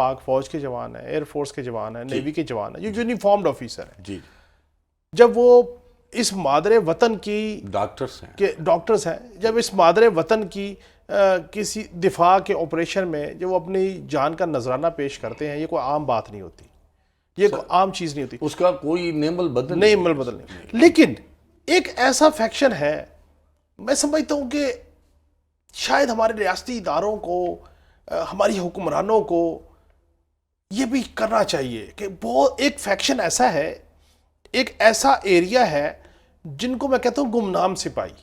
پاک فوج کے جوان ہیں، ایئر فورس کے جوان ہیں، نیوی کے جوان ہیں، جو یونیفارمڈ آفیسر ہیں، جی جب وہ اس مادر وطن کی ڈاکٹرس ہیں، کہ ڈاکٹرز ہیں، جب اس مادر وطن کی کسی دفاع کے آپریشن میں جب وہ اپنی جان کا نذرانہ پیش کرتے ہیں، یہ کوئی عام بات نہیں ہوتی، یہ کوئی عام چیز نہیں ہوتی، اس کا کوئی نعم البدل نہیں عمل بدل نہیں. لیکن ایک ایسا فیکشن ہے، میں سمجھتا ہوں کہ شاید ہمارے ریاستی اداروں کو، ہماری حکمرانوں کو یہ بھی کرنا چاہیے کہ وہ ایک فیکشن ایسا ہے، ایک ایسا ایریا ہے جن کو میں کہتا ہوں گمنام سپاہی.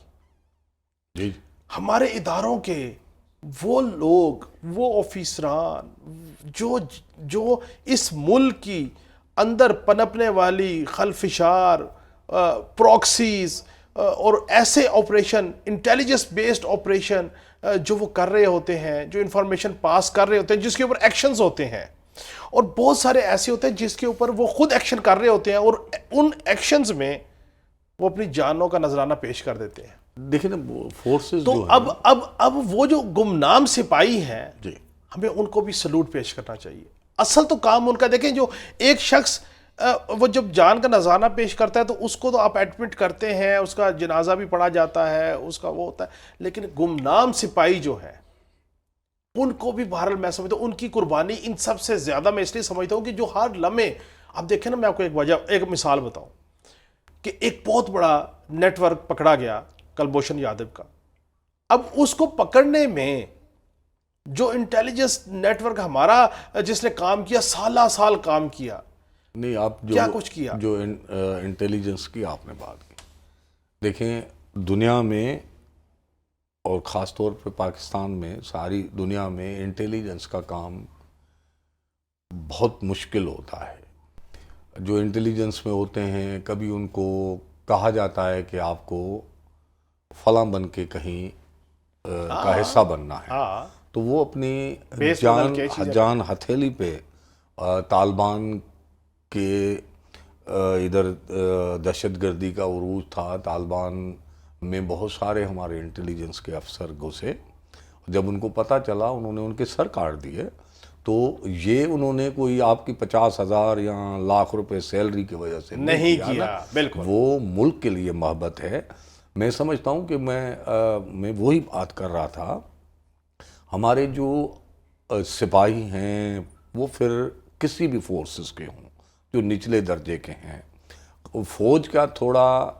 جی ہمارے اداروں کے وہ لوگ، وہ آفیسران جو اس ملک کی اندر پنپنے والی خلفشار، پروکسیز اور ایسے آپریشن، انٹیلیجنس بیسڈ آپریشن جو وہ کر رہے ہوتے ہیں، جو انفارمیشن پاس کر رہے ہوتے ہیں، جس کے اوپر ایکشنز ہوتے ہیں، اور بہت سارے ایسے ہوتے ہیں جس کے اوپر وہ خود ایکشن کر رہے ہوتے ہیں اور ان ایکشنز میں وہ اپنی جانوں کا نذرانہ پیش کر دیتے ہیں. دیکھیں نا فورسز تو جو اب وہ جو گمنام سپاہی ہیں، جی ہمیں ان کو بھی سلوٹ پیش کرنا چاہیے. اصل تو کام ان کا دیکھیں، جو ایک شخص وہ جب جان کا نذرانہ پیش کرتا ہے تو اس کو تو آپ ایڈمٹ کرتے ہیں، اس کا جنازہ بھی پڑھا جاتا ہے، اس کا وہ ہوتا ہے، لیکن گمنام سپاہی جو ہے ان کو بھی بہرحال میں سمجھتا ہوں ان کی قربانی ان سب سے زیادہ میں اس لیے سمجھتا ہوں کہ جو ہر لمحے اب دیکھیں نا، میں آپ کو ایک مثال بتاؤں کہ ایک بہت بڑا نیٹ ورک پکڑا گیا کلبھوشن یادو کا. اب اس کو پکڑنے میں جو انٹیلیجنس نیٹ ورک ہمارا جس نے کام کیا، سال کام کیا، نہیں. آپ کیا کچھ کیا، جو انٹیلیجنس کی آپ نے بات کی، دیکھیں دنیا میں اور خاص طور پہ پاکستان میں، ساری دنیا میں انٹیلیجنس کا کام بہت مشکل ہوتا ہے. جو انٹیلیجنس میں ہوتے ہیں، کبھی ان کو کہا جاتا ہے کہ آپ کو فلاں بن کے کہیں کا حصہ بننا ہے، تو وہ اپنی جان ہتھیلی پہ طالبان کے ادھر دہشت گردی کا عروج تھا، طالبان میں بہت سارے ہمارے انٹیلیجنس کے افسر گھسے، جب ان کو پتہ چلا انہوں نے ان کے سر کاٹ دیے. تو یہ انہوں نے کوئی آپ کی 50,000 یا لاکھ روپے سیلری کی وجہ سے نہیں کیا. بالکل وہ ملک کے لیے محبت ہے. میں سمجھتا ہوں کہ میں وہی بات کر رہا تھا، ہمارے جو سپاہی ہیں وہ پھر کسی بھی فورسز کے ہوں، جو نچلے درجے کے ہیں. فوج کا تھوڑا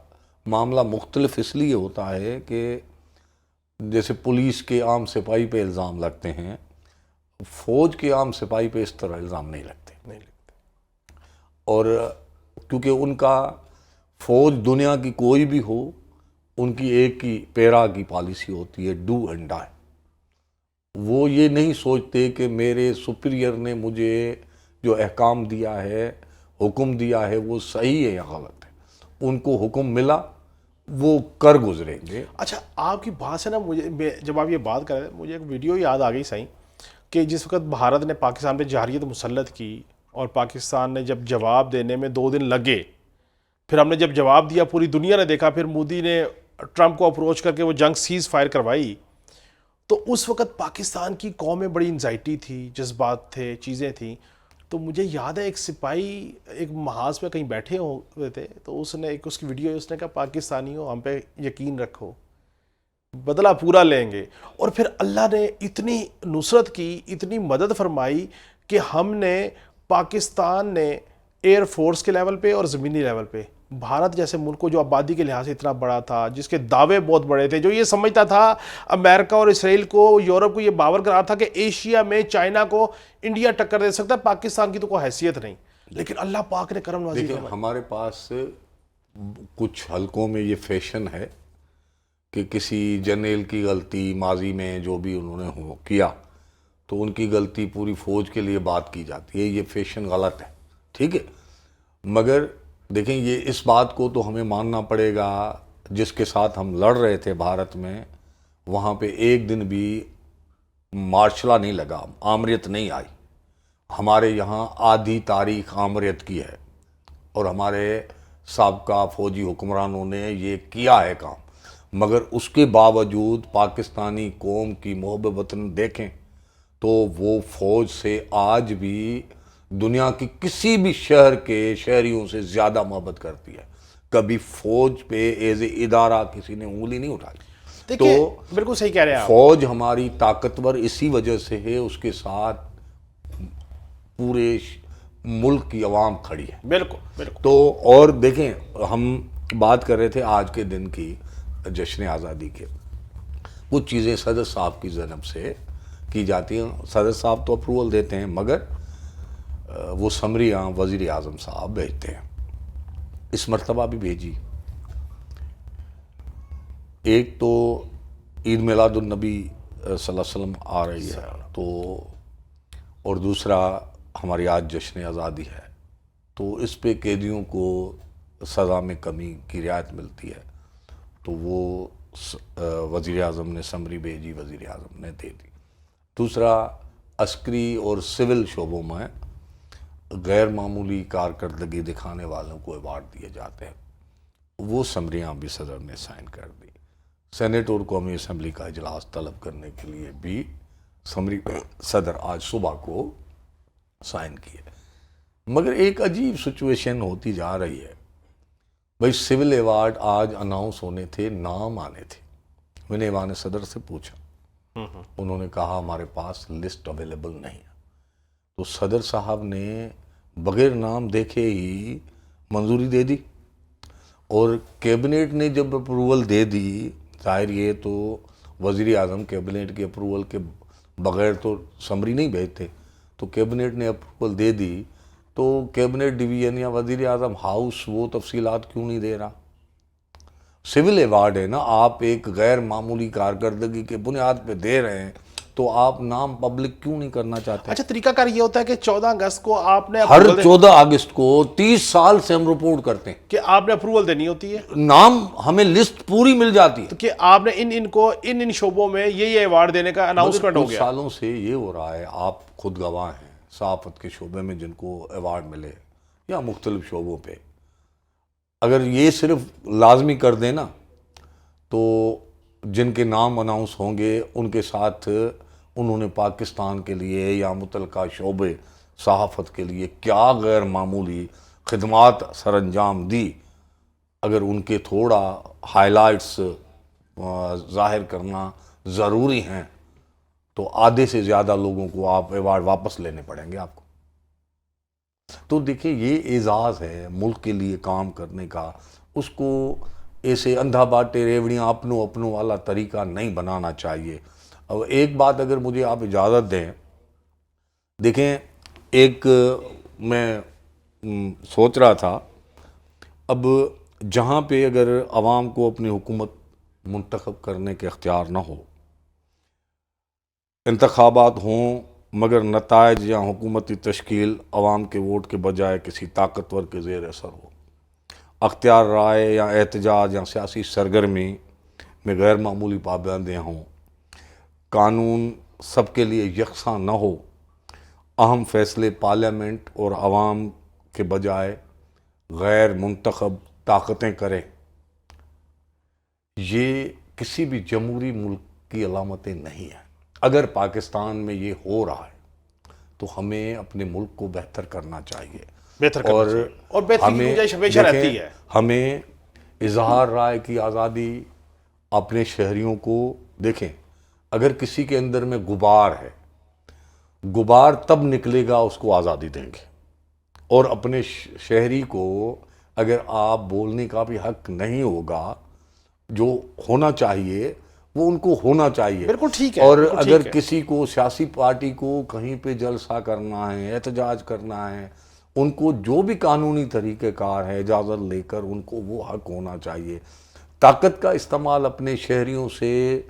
معاملہ مختلف اس لیے ہوتا ہے کہ جیسے پولیس کے عام سپاہی پہ الزام لگتے ہیں، فوج کے عام سپاہی پہ اس طرح الزام نہیں لگتے. اور کیونکہ ان کا فوج دنیا کی کوئی بھی ہو، ان کی ایک کی پیرا کی پالیسی ہوتی ہے، ڈو اینڈ ڈائی. وہ یہ نہیں سوچتے کہ میرے سپیریئر نے مجھے جو احکام دیا ہے، حکم دیا ہے، وہ صحیح ہے یا غلط ہے. ان کو حکم ملا، وہ کر گزریں گے. اچھا، آپ کی بات سے نا مجھے، جب آپ یہ بات کر رہے ہیں، مجھے ایک ویڈیو یاد آ گئی صحیح، کہ جس وقت بھارت نے پاکستان پہ جارحیت مسلط کی اور پاکستان نے جب جواب دینے میں 2 دن لگے، پھر ہم نے جب جواب دیا، پوری دنیا نے دیکھا، پھر مودی نے ٹرمپ کو اپروچ کر کے وہ جنگ سیز فائر کروائی، تو اس وقت پاکستان کی قوم میں بڑی انزائٹی تھی، جذبات تھے، چیزیں تھیں. تو مجھے یاد ہے ایک سپاہی ایک محاذ پہ کہیں بیٹھے ہوئے تھے، تو اس نے اس کی ویڈیو، اس نے کہا پاکستانیوں ہم پہ یقین رکھو، بدلہ پورا لیں گے. اور پھر اللہ نے اتنی نصرت کی، اتنی مدد فرمائی کہ ہم نے، پاکستان نے ایئر فورس کے لیول پہ اور زمینی لیول پہ بھارت جیسے ملک کو، جو آبادی کے لحاظ سے اتنا بڑا تھا، جس کے دعوے بہت بڑے تھے، جو یہ سمجھتا تھا امریکہ اور اسرائیل کو، یورپ کو یہ باور کرا تھا کہ ایشیا میں چائنا کو انڈیا ٹکر دے سکتا ہے، پاکستان کی تو کوئی حیثیت نہیں. لیکن اللہ پاک نے کرم نوازی دیکھیں ہمارے پاس کچھ حلقوں میں یہ فیشن ہے کہ کسی جنرل کی غلطی ماضی میں جو بھی انہوں نے کیا، تو ان کی غلطی پوری فوج کے لیے بات کی جاتی ہے. یہ فیشن غلط ہے، ٹھیک ہے. مگر دیکھیں یہ اس بات کو تو ہمیں ماننا پڑے گا، جس کے ساتھ ہم لڑ رہے تھے بھارت میں، وہاں پہ ایک دن بھی مارشلہ نہیں لگا، آمریت نہیں آئی. ہمارے یہاں آدھی تاریخ آمریت کی ہے، اور ہمارے سابقہ فوجی حکمرانوں نے یہ کیا ہے کام. مگر اس کے باوجود پاکستانی قوم کی محب وطن دیکھیں تو وہ فوج سے آج بھی دنیا کی کسی بھی شہر کے شہریوں سے زیادہ محبت کرتی ہے. کبھی فوج پہ ایز اے ادارہ کسی نے انگلی نہیں اٹھائی. دیکھیں تو بالکل صحیح کہہ رہے ہیں آپ. فوج ہماری طاقتور اسی وجہ سے ہے، اس کے ساتھ پورے ملک کی عوام کھڑی ہے. بالکل بالکل. تو اور دیکھیں، ہم بات کر رہے تھے آج کے دن کی جشن آزادی کے. کچھ چیزیں صدر صاحب کی جانب سے کی جاتی ہیں. صدر صاحب تو اپروول دیتے ہیں، مگر وہ سمریاں وزیر اعظم صاحب بھیجتے ہیں. اس مرتبہ بھی بھیجی. ایک تو عید میلاد النبی صلی اللہ علیہ وسلم آ رہی ہے، تو اور دوسرا ہماری آج جشن آزادی ہے، تو اس پہ قیدیوں کو سزا میں کمی کی رعایت ملتی ہے. تو وہ وزیر اعظم نے سمری بھیجی، وزیر اعظم نے دے دی. دوسرا، عسکری اور سول شعبوں میں غیر معمولی کارکردگی دکھانے والوں کو ایوارڈ دیے جاتے ہیں. وہ سمریاں بھی صدر نے سائن کر دی. سینیٹ اور قومی اسمبلی کا اجلاس طلب کرنے کے لیے بھی صدر آج صبح کو سائن کیے. مگر ایک عجیب سچویشن ہوتی جا رہی ہے. بھائی سول ایوارڈ آج اناؤنس ہونے تھے، نام آنے تھے. میں نے ایوان صدر سے پوچھا، انہوں نے کہا ہمارے پاس لسٹ اویلیبل نہیں ہے. تو صدر صاحب نے بغیر نام دیکھے ہی منظوری دے دی، اور کیبنٹ نے جب اپروول دے دی، ظاہر یہ تو وزیر اعظم کیبنٹ کے اپروول کے بغیر تو سمری نہیں بھیجتے. تو کیبنٹ نے اپروول دے دی، تو کیبنٹ ڈویژن یا وزیر اعظم ہاؤس وہ تفصیلات کیوں نہیں دے رہا؟ سول ایوارڈ ہے نا، آپ ایک غیر معمولی کارکردگی کے بنیاد پہ دے رہے ہیں، تو آپ نام پبلک کیوں نہیں کرنا چاہتے؟ اچھا، طریقہ کار یہ ہوتا ہے کہ 14 اگست کو آپ نے ہر 14 اگست کو 30 سال سے ہم رپورٹ کرتے ہیں کہ آپ نے اپروول دینی ہوتی ہے، نام ہمیں لسٹ پوری مل جاتی ہے. کہ آپ نے ان کو ان شعبوں میں یہ ایوارڈ دینے کا اناؤنسمنٹ ہو کچھ گیا. سالوں سے یہ ہو رہا ہے، آپ خود گواہ ہیں، صحافت کے شعبے میں جن کو ایوارڈ ملے یا مختلف شعبوں پہ، اگر یہ صرف لازمی کر دیں نا، تو جن کے نام اناؤنس ہوں گے ان کے ساتھ انہوں نے پاکستان کے لیے یا متعلقہ شعبے صحافت کے لیے کیا غیر معمولی خدمات سر انجام دی، اگر ان کے تھوڑا ہائی لائٹس ظاہر کرنا ضروری ہیں، تو آدھے سے زیادہ لوگوں کو آپ ایوارڈ واپس لینے پڑیں گے آپ کو. تو دیکھیں، یہ اعزاز ہے ملک کے لیے کام کرنے کا. اس کو ایسے اندھا باٹے ریوڑیاں اپنوں والا طریقہ نہیں بنانا چاہیے. اور ایک بات اگر مجھے آپ اجازت دیں، دیکھیں، ایک میں سوچ رہا تھا، اب جہاں پہ اگر عوام کو اپنی حکومت منتخب کرنے کے اختیار نہ ہو، انتخابات ہوں مگر نتائج یا حکومتی تشکیل عوام کے ووٹ کے بجائے کسی طاقتور کے زیر اثر ہو، اختیار رائے یا احتجاج یا سیاسی سرگرمی میں غیر معمولی پابندیاں ہوں، قانون سب کے لیے یکساں نہ ہو، اہم فیصلے پارلیمنٹ اور عوام کے بجائے غیر منتخب طاقتیں کریں، یہ کسی بھی جمہوری ملک کی علامتیں نہیں ہیں. اگر پاکستان میں یہ ہو رہا ہے تو ہمیں اپنے ملک کو بہتر کرنا چاہیے. بہتر کرنا چاہیے، اور بہتری کی گنجائش ہمیشہ رہتی ہے. ہمیں اظہار رائے کی آزادی، اپنے شہریوں کو دیکھیں، اگر کسی کے اندر میں غبار ہے، غبار تب نکلے گا اس کو آزادی دیں گے. اور اپنے شہری کو اگر آپ بولنے کا بھی حق نہیں ہوگا، جو ہونا چاہیے وہ ان کو ہونا چاہیے. بالکل ٹھیک ہے. اور اگر کسی کو سیاسی پارٹی کو کہیں پہ جلسہ کرنا ہے، احتجاج کرنا ہے، ان کو جو بھی قانونی طریقہ کار ہے اجازت لے کر ان کو وہ حق ہونا چاہیے. طاقت کا استعمال اپنے شہریوں سے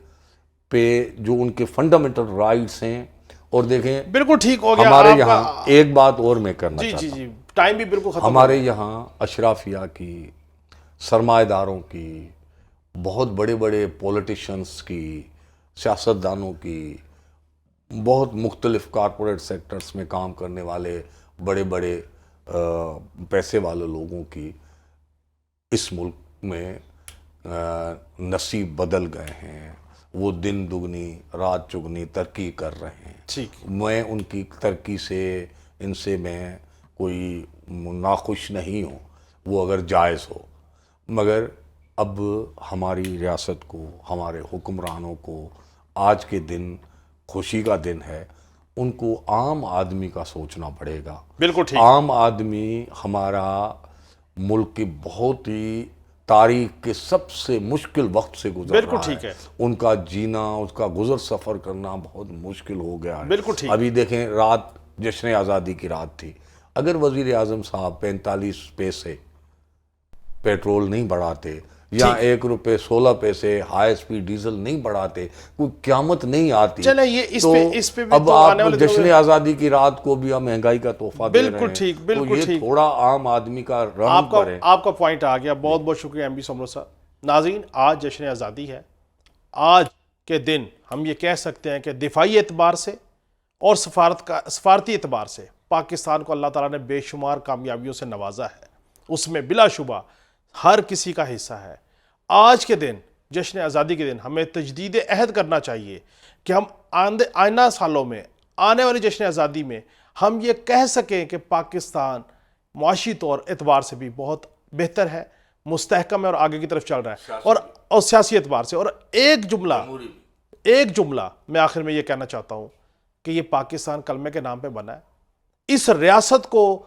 پہ جو ان کے فنڈامنٹل رائٹس ہیں. اور دیکھیں، بالکل ٹھیک ہو گیا. ہمارے یہاں ایک بات اور میں کرنا چاہتا ہوں. جی ٹائم بھی بالکل ختم. ہمارے یہاں اشرافیہ کی، سرمایہ داروں کی، بہت بڑے بڑے پولیٹیشنز کی، سیاستدانوں کی، بہت مختلف کارپوریٹ سیکٹرز میں کام کرنے والے بڑے بڑے پیسے والے لوگوں کی اس ملک میں نصیب بدل گئے ہیں. وہ دن دگنی رات چگنی ترقی کر رہے ہیں. ٹھیک. میں ان کی ترقی سے ان سے میں کوئی ناخوش نہیں ہوں، وہ اگر جائز ہو، مگر اب ہماری ریاست کو، ہمارے حکمرانوں کو آج کے دن خوشی کا دن ہے. ان کو عام آدمی کا سوچنا پڑے گا. بالکل ٹھیک. عام آدمی ہمارا ملک کی بہت ہی تاریخ کے سب سے مشکل وقت سے گزر بالکل رہا ٹھیک ہے. ہے. ان کا جینا، اس کا گزر سفر کرنا بہت مشکل ہو گیا ہے. بالکل ٹھیک. ابھی دیکھیں، رات جشن آزادی کی رات تھی. اگر وزیر اعظم صاحب 45 پیسے پیٹرول نہیں بڑھاتے یا 1 روپے 16 پیسے ہائی سپیڈ ڈیزل نہیں بڑھاتے، کوئی قیامت نہیں آتی. چلیں یہ اس پہ بھی اب تو آپ آنے والے جشن آزادی کی رات کو بھی ہم مہنگائی کا تحفہ دے رہے بالکل ہیں. ٹھیک. تو بالکل یہ ٹھیک. تھوڑا عام آدمی کا رحم کریں. آپ کا پوائنٹ آ گیا. بہت بہت شکریہ ایم بی سمرو صاحب. ناظرین، آج جشن آزادی ہے. آج کے دن ہم یہ کہہ سکتے ہیں کہ دفاعی اعتبار سے اور سفارتی اعتبار سے پاکستان کو اللہ تعالیٰ نے بے شمار کامیابیوں سے نوازا ہے. اس میں بلا شبہ ہر کسی کا حصہ ہے. آج کے دن، جشن آزادی کے دن، ہمیں تجدید عہد کرنا چاہیے کہ ہم آئندہ سالوں میں، آنے والی جشن آزادی میں ہم یہ کہہ سکیں کہ پاکستان معاشی طور اعتبار سے بھی بہت بہتر ہے، مستحکم ہے اور آگے کی طرف چل رہا ہے. اور سیاسی اعتبار سے. اور ایک جملہ میں آخر میں یہ کہنا چاہتا ہوں کہ یہ پاکستان کلمے کے نام پہ بنا ہے. اس ریاست کو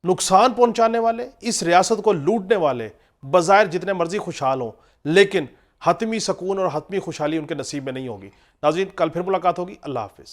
نقصان پہنچانے والے، اس ریاست کو لوٹنے والے بظاہر جتنے مرضی خوشحال ہوں، لیکن حتمی سکون اور حتمی خوشحالی ان کے نصیب میں نہیں ہوگی. ناظرین، کل پھر ملاقات ہوگی. اللہ حافظ.